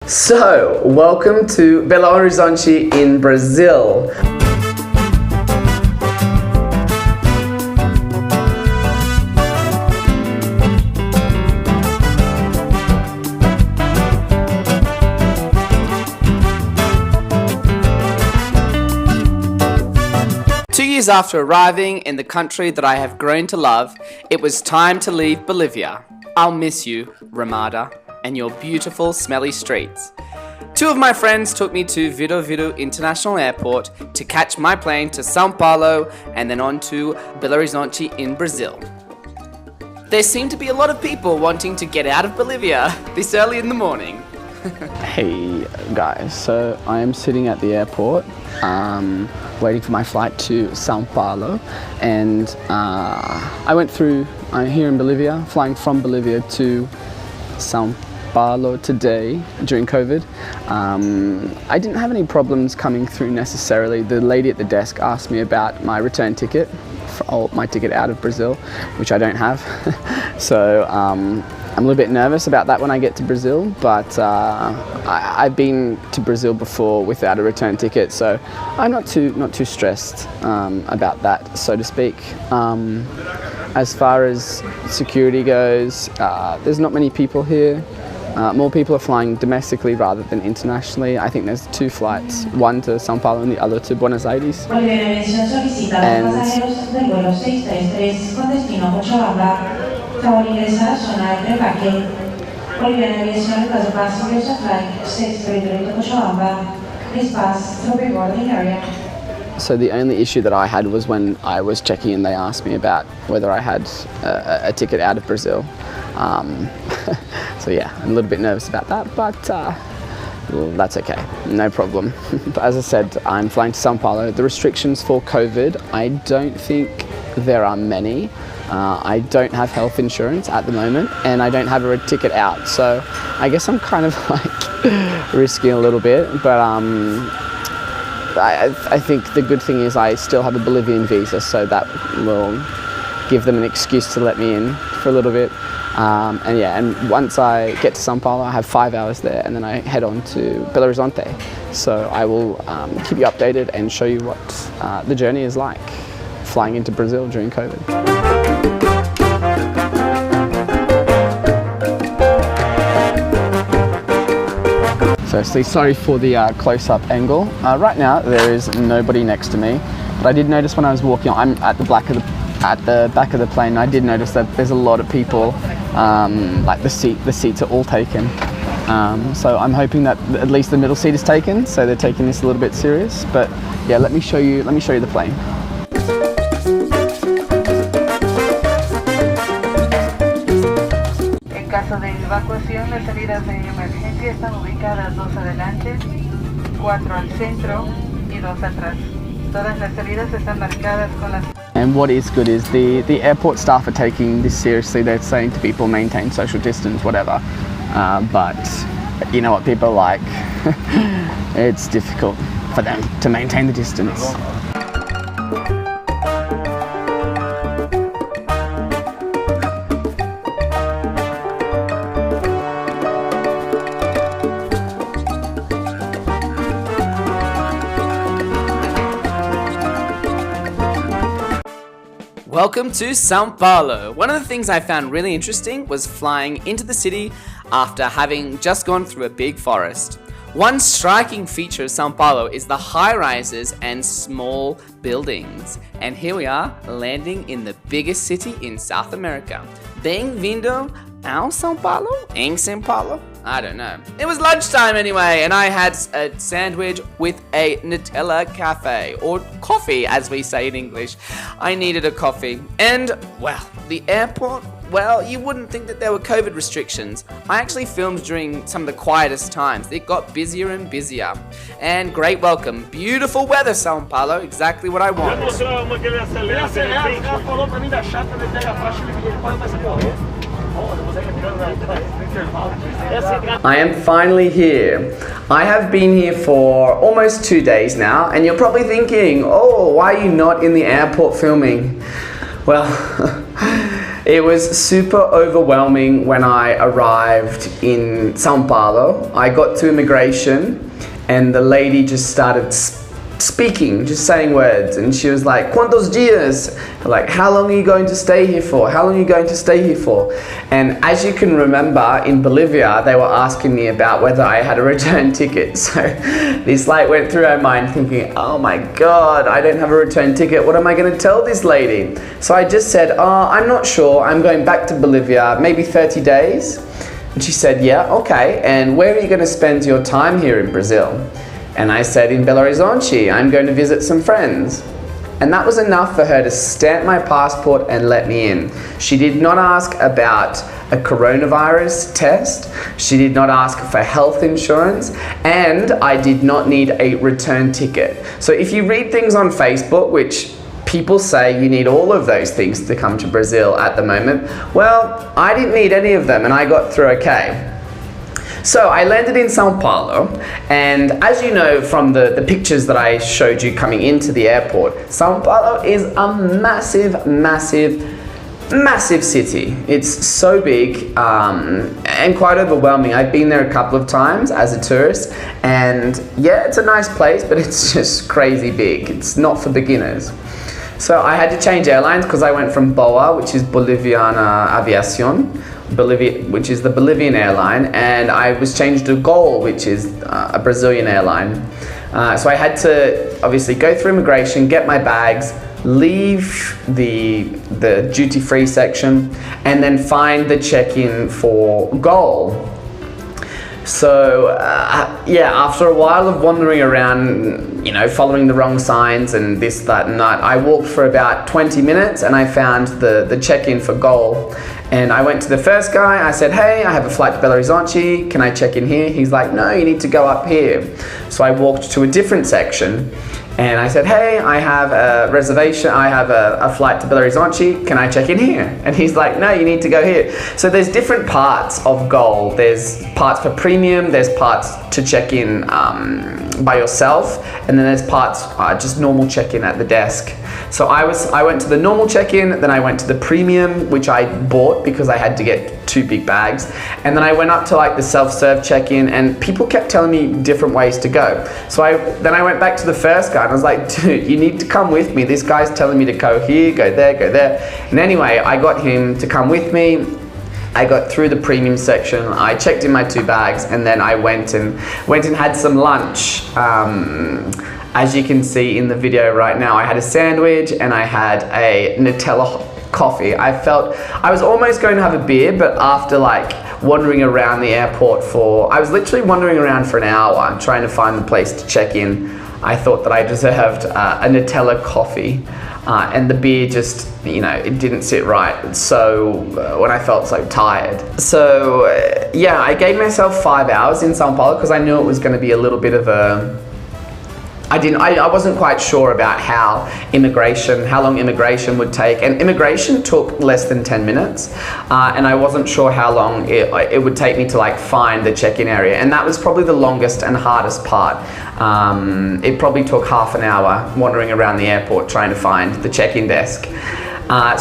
So, welcome to Belo Horizonte in Brazil. After arriving in the country that I have grown to love, it was time to leave Bolivia. I'll miss you, Ramada, and your beautiful, smelly streets. Two of my friends took me to Vido Vido International Airport to catch my plane to São Paulo and then on to Belo Horizonte in Brazil. There seem to be a lot of people wanting to get out of Bolivia this early in the morning. Hey guys, so I am sitting at the airport waiting for my flight to São Paulo, and I went through here in Bolivia, flying from Bolivia to São Paulo today during COVID. I didn't have any problems coming through necessarily. The lady at the desk asked me about my return ticket, my ticket out of Brazil, which I don't have. So I'm a little bit nervous about that when I get to Brazil, but I've been to Brazil before without a return ticket, so I'm not too stressed about that, so to speak. As far as security goes, there's not many people here. More people are flying domestically rather than internationally. I think there's two flights, one to São Paulo and the other to Buenos Aires. So the only issue that I had was when I was checking in, they asked me about whether I had a ticket out of Brazil. So yeah, I'm a little bit nervous about that, but well, that's okay, no problem. But as I said, I'm flying to São Paulo. The restrictions for COVID, I don't think there are many. I don't have health insurance at the moment, and I don't have a ticket out, so I guess I'm kind of like risking a little bit, but I think the good thing is I still have a Bolivian visa, so that will give them an excuse to let me in for a little bit. And once I get to São Paulo, I have 5 hours there, and then I head on to Belo Horizonte. So I will keep you updated and show you what the journey is like, flying into Brazil during COVID. Firstly, sorry for the close-up angle. Right now, there is nobody next to me, but I did notice when I was walking, I'm at the back of the plane. I did notice that there's a lot of people, like the seats are all taken. So I'm hoping that at least the middle seat is taken, so they're taking this a little bit serious. But yeah, let me show you the plane. En caso de evacuación, las salidas de emergencia están ubicadas 2 adelante, 4 al centro y 2 atrás. Todas las salidas están marcadas con las... And what is good is the airport staff are taking this seriously. They're saying to people, maintain social distance, whatever. But you know what people are like. It's difficult for them to maintain the distance. Welcome to São Paulo. One of the things I found really interesting was flying into the city after having just gone through a big forest. One striking feature of São Paulo is the high-rises and small buildings. And here we are, landing in the biggest city in South America. Bem-vindo ao São Paulo? Em São Paulo? I don't know. It was lunchtime anyway, and I had a sandwich with a Nutella cafe, or coffee as we say in English. I needed a coffee. And, well, the airport, well, you wouldn't think that there were COVID restrictions. I actually filmed during some of the quietest times. It got busier and busier. And great welcome. Beautiful weather, São Paulo. Exactly what I want. I am finally here. I have been here for almost 2 days now, and you're probably thinking, oh, why are you not in the airport filming? Well, It was super overwhelming when I arrived in Sao Paulo. I got to immigration and the lady just started speaking, just saying words, and she was like, "Cuántos días?" Like, how long are you going to stay here for? How long are you going to stay here for? And as you can remember, in Bolivia, they were asking me about whether I had a return ticket. So this like went through my mind thinking, oh my God, I don't have a return ticket. What am I going to tell this lady? So I just said, oh, I'm not sure. I'm going back to Bolivia, maybe 30 days. And she said, yeah, okay. And where are you going to spend your time here in Brazil? And I said, in Belo Horizonte, I'm going to visit some friends. And that was enough for her to stamp my passport and let me in. She did not ask about a coronavirus test. She did not ask for health insurance. And I did not need a return ticket. So if you read things on Facebook, which people say you need all of those things to come to Brazil at the moment, well, I didn't need any of them and I got through okay. So I landed in Sao Paulo, and as you know from the pictures that I showed you coming into the airport, Sao Paulo is a massive, massive, massive city. It's so big and quite overwhelming. I've been there a couple of times as a tourist, and yeah, it's a nice place, but it's just crazy big. It's not for beginners. So I had to change airlines because I went from BOA, which is Boliviana Aviación, which is the Bolivian airline, and I was changed to GOL, which is a Brazilian airline. So I had to obviously go through immigration, get my bags, leave the duty-free section, and then find the check-in for GOL. So yeah, after a while of wandering around, you know, following the wrong signs and this, that, and that, I walked for about 20 minutes and I found the check-in for GOL. And I went to the first guy, I said, hey, I have a flight to Belo Horizonte, can I check in here? He's like, no, you need to go up here. So I walked to a different section and I said, hey, I have a reservation, I have a flight to Belo Horizonte, can I check in here? And he's like, no, you need to go here. So there's different parts of GOL. There's parts for premium, there's parts to check in by yourself, and then there's parts just normal check-in at the desk. So I went to the normal check-in, then I went to the premium, which I bought because I had to get 2 big bags, and then I went up to like the self-serve check-in, and people kept telling me different ways to go. So then I went back to the first guy and I was like, dude, you need to come with me. This guy's telling me to go here, go there, go there. And anyway, I got him to come with me. I got through the premium section, I checked in my 2 bags, and then I went and had some lunch. As you can see in the video right now, I had a sandwich and I had a Nutella coffee. I felt I was almost going to have a beer, but after like wandering around the airport I was literally wandering around for an hour trying to find the place to check in, I thought that I deserved a Nutella coffee. And the beer just, you know, it didn't sit right. So when I felt so tired. So yeah, I gave myself 5 hours in Sao Paulo because I knew it was going to be a little bit of a, I wasn't quite sure about how long immigration would take, and immigration took less than 10 minutes, and I wasn't sure how long it would take me to like find the check-in area, and that was probably the longest and hardest part. It probably took half an hour wandering around the airport trying to find the check-in desk.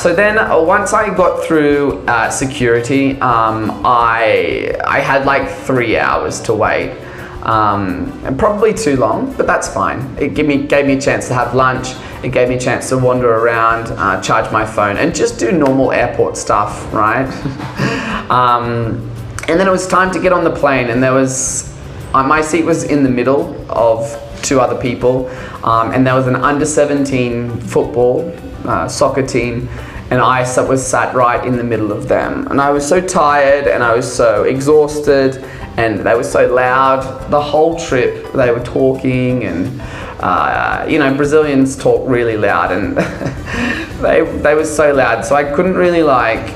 So then once I got through security, I had like 3 hours to wait. And probably too long, but that's fine. It gave me a chance to have lunch. It gave me a chance to wander around, charge my phone, and just do normal airport stuff, right? And then it was time to get on the plane, and there was, my seat was in the middle of 2 other people, and there was an under-17 football, soccer team, and I was sat right in the middle of them. And I was so tired, and I was so exhausted, and they were so loud the whole trip. They were talking, and you know, Brazilians talk really loud, and they were so loud, so I couldn't really like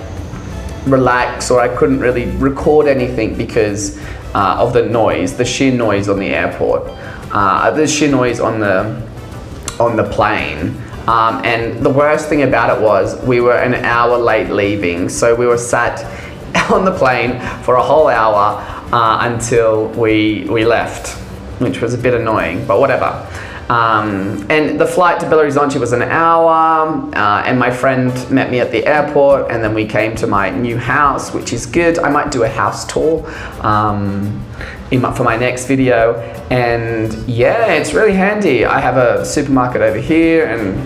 relax, or I couldn't really record anything because of the noise, the sheer noise on the airport, the sheer noise on the plane. And the worst thing about it was we were an hour late leaving, so we were sat on the plane for a whole hour until we left, which was a bit annoying, but whatever. And the flight to Belo Horizonte was an hour, and my friend met me at the airport, and then we came to my new house, which is good. I might do a house tour for my next video, and yeah, it's really handy. I have a supermarket over here, and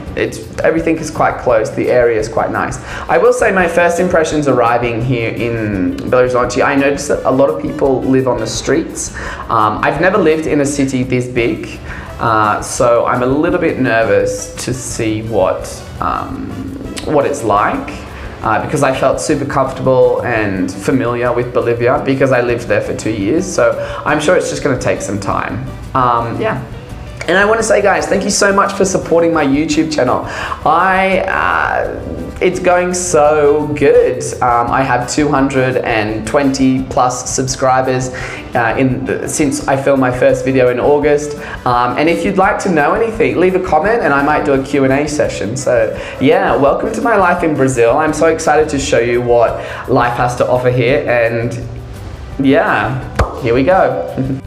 everything is quite close. The area is quite nice. I will say my first impressions arriving here in Belo Horizonte, I noticed that a lot of people live on the streets. I've never lived in a city this big, so I'm a little bit nervous to see what it's like. Because I felt super comfortable and familiar with Bolivia because I lived there for 2 years. So I'm sure it's just going to take some time. Yeah. And I want to say, guys, thank you so much for supporting my YouTube channel. It's going so good. I have 220 plus subscribers since I filmed my first video in August. And if you'd like to know anything, leave a comment and I might do a Q&A session. So yeah, welcome to my life in Brazil. I'm so excited to show you what life has to offer here. And yeah, here we go.